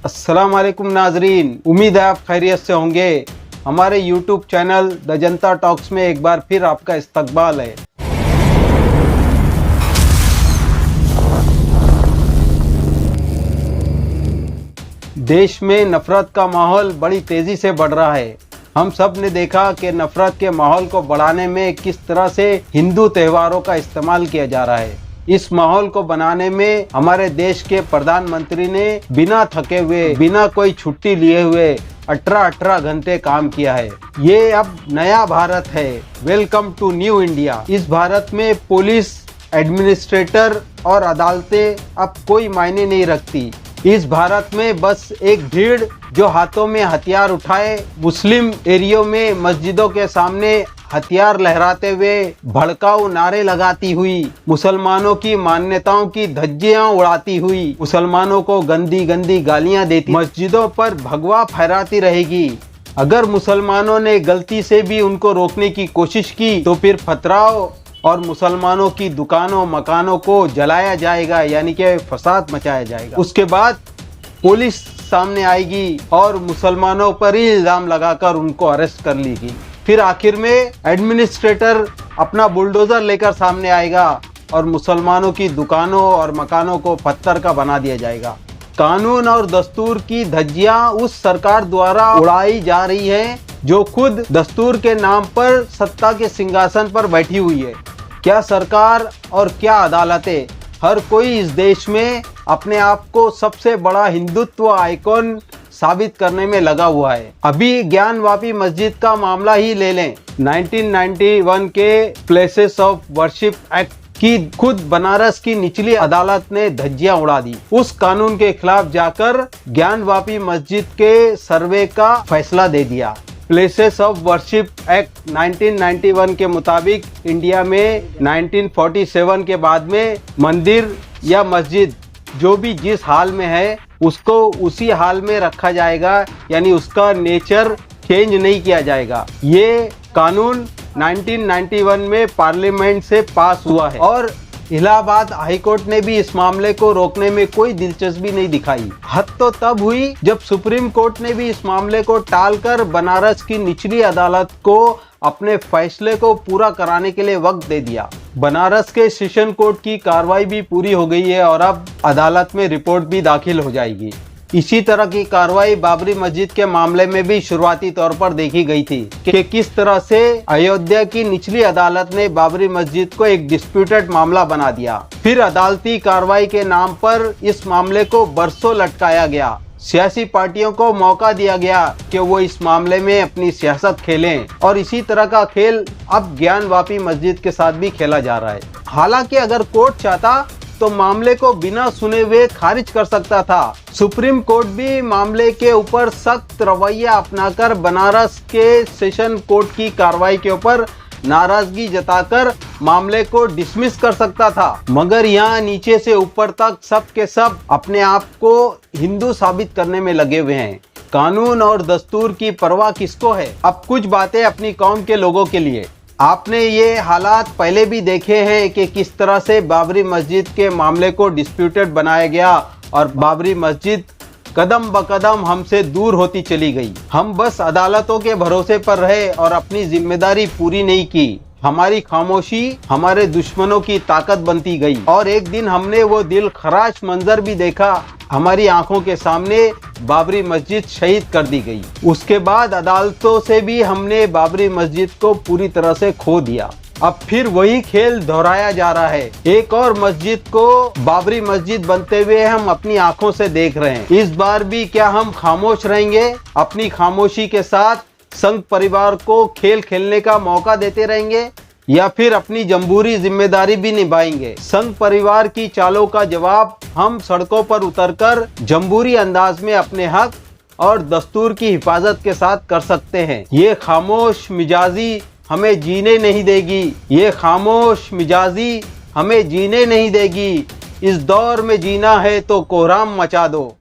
अस्सलाम वालेकुम नाजरीन, उम्मीद है आप खैरियत से होंगे। हमारे YouTube channel the Janata talks में एक बार फिर आपका इस्तकबाल है। देश में नफरत का माहौल बड़ी तेजी से बढ़ रहा है। हम सब ने देखा कि नफरत के माहौल को बढ़ाने में किस तरह से हिंदू त्योहारों का इस्तेमाल किया जा रहा है। इस माहौल को बनाने में हमारे देश के प्रधानमंत्री ने बिना थके हुए, बिना कोई छुट्टी लिए हुए 18 घंटे काम किया है। ये अब नया भारत है। Welcome to new India. इस भारत में पुलिस, एडमिनिस्ट्रेटर और अदालतें अब कोई मायने नहीं रखती। इस भारत में बस एक भीड़ जो हाथों में हथियार उठाए मुस्लिम एरियो में मस्जिदों के सामने हथियार लहराते हुए भड़काऊ नारे लगाती हुई, मुसलमानों की मान्यताओं की धज्जियां उड़ाती हुई, मुसलमानों को गंदी गंदी गालियां देती, मस्जिदों पर भगवा फहराती रहेगी। अगर मुसलमानों ने गलती से भी उनको रोकने की कोशिश की तो फिर पथराव और मुसलमानों की दुकानों मकानों को जलाया जाएगा, यानी कि फसाद मचाया जाएगा। उसके बाद पुलिस सामने आएगी और मुसलमानों पर ही इल्जाम लगाकर उनको अरेस्ट कर लेगी। फिर आखिर में एडमिनिस्ट्रेटर अपना बुलडोजर लेकर सामने आएगा और मुसलमानों की दुकानों और मकानों को पत्थर का बना दिया जाएगा। कानून और दस्तूर की धज्जियां उस सरकार द्वारा उड़ाई जा रही है जो खुद दस्तूर के नाम पर सत्ता के सिंहासन पर बैठी हुई है। क्या सरकार और क्या अदालतें, हर कोई इस देश में अपने आप को सबसे बड़ा हिंदुत्व आइकॉन साबित करने में लगा हुआ है। अभी ज्ञानवापी मस्जिद का मामला ही ले लें। 1991 के प्लेसेस ऑफ वर्शिप एक्ट की खुद बनारस की निचली अदालत ने धज्जियां उड़ा दी। उस कानून के खिलाफ जाकर ज्ञानवापी मस्जिद के सर्वे का फैसला दे दिया। प्लेसेस ऑफ वर्शिप एक्ट 1991 के मुताबिक इंडिया में 1947 के बाद में मंदिर या मस्जिद जो भी जिस हाल में है उसको उसी हाल में रखा जाएगा, यानी उसका नेचर चेंज नहीं किया जाएगा। ये कानून 1991 में पार्लियामेंट से पास हुआ है और इलाहाबाद हाईकोर्ट ने भी इस मामले को रोकने में कोई दिलचस्पी नहीं दिखाई। हद तो तब हुई जब सुप्रीम कोर्ट ने भी इस मामले को टालकर बनारस की निचली अदालत को अपने फैसले को पूरा कराने के लिए वक्त दे दिया। बनारस के सेशन कोर्ट की कार्रवाई भी पूरी हो गई है और अब अदालत में रिपोर्ट भी दाखिल हो जाएगी। इसी तरह की कार्रवाई बाबरी मस्जिद के मामले में भी शुरुआती तौर पर देखी गई थी कि किस तरह से अयोध्या की निचली अदालत ने बाबरी मस्जिद को एक डिस्प्यूटेड मामला बना दिया। फिर अदालती कार्रवाई के नाम पर इस मामले को बरसों लटकाया गया। सियासी पार्टियों को मौका दिया गया कि वो इस मामले में अपनी सियासत खेलें और इसी तरह का खेल अब ज्ञानवापी मस्जिद के साथ भी खेला जा रहा है। हालांकि अगर कोर्ट चाहता तो मामले को बिना सुने हुए खारिज कर सकता था। सुप्रीम कोर्ट भी मामले के ऊपर सख्त रवैया अपनाकर बनारस के सेशन कोर्ट की कार्रवाई के ऊपर नाराजगी जताकर मामले को डिसमिस कर सकता था, मगर यहाँ नीचे से ऊपर तक सब के सब अपने आप को हिंदू साबित करने में लगे हुए हैं। कानून और दस्तूर की परवाह किसको है। अब कुछ बातें अपनी कौम के लोगों के लिए। आपने ये हालात पहले भी देखे हैं कि किस तरह से बाबरी मस्जिद के मामले को डिस्प्यूटेड बनाया गया और बाबरी मस्जिद कदम ब कदम हमसे दूर होती चली गई। हम बस अदालतों के भरोसे पर रहे और अपनी जिम्मेदारी पूरी नहीं की। हमारी खामोशी हमारे दुश्मनों की ताकत बनती गई और एक दिन हमने वो दिल खराश मंजर भी देखा। हमारी आंखों के सामने बाबरी मस्जिद शहीद कर दी गई। उसके बाद अदालतों से भी हमने बाबरी मस्जिद को पूरी तरह से खो दिया। अब फिर वही खेल दोहराया जा रहा है। एक और मस्जिद को बाबरी मस्जिद बनते हुए हम अपनी आंखों से देख रहे हैं। इस बार भी क्या हम खामोश रहेंगे? अपनी खामोशी के साथ संघ परिवार को खेल खेलने का मौका देते रहेंगे या फिर अपनी जमहूरी जिम्मेदारी भी निभाएंगे? संघ परिवार की चालों का जवाब हम सड़कों पर उतरकर जमहूरी अंदाज में अपने हक और दस्तूर की हिफाजत के साथ कर सकते हैं। ये खामोश मिजाजी हमें जीने नहीं देगी। ये खामोश मिजाजी हमें जीने नहीं देगी। इस दौर में जीना है तो कोहराम मचा दो।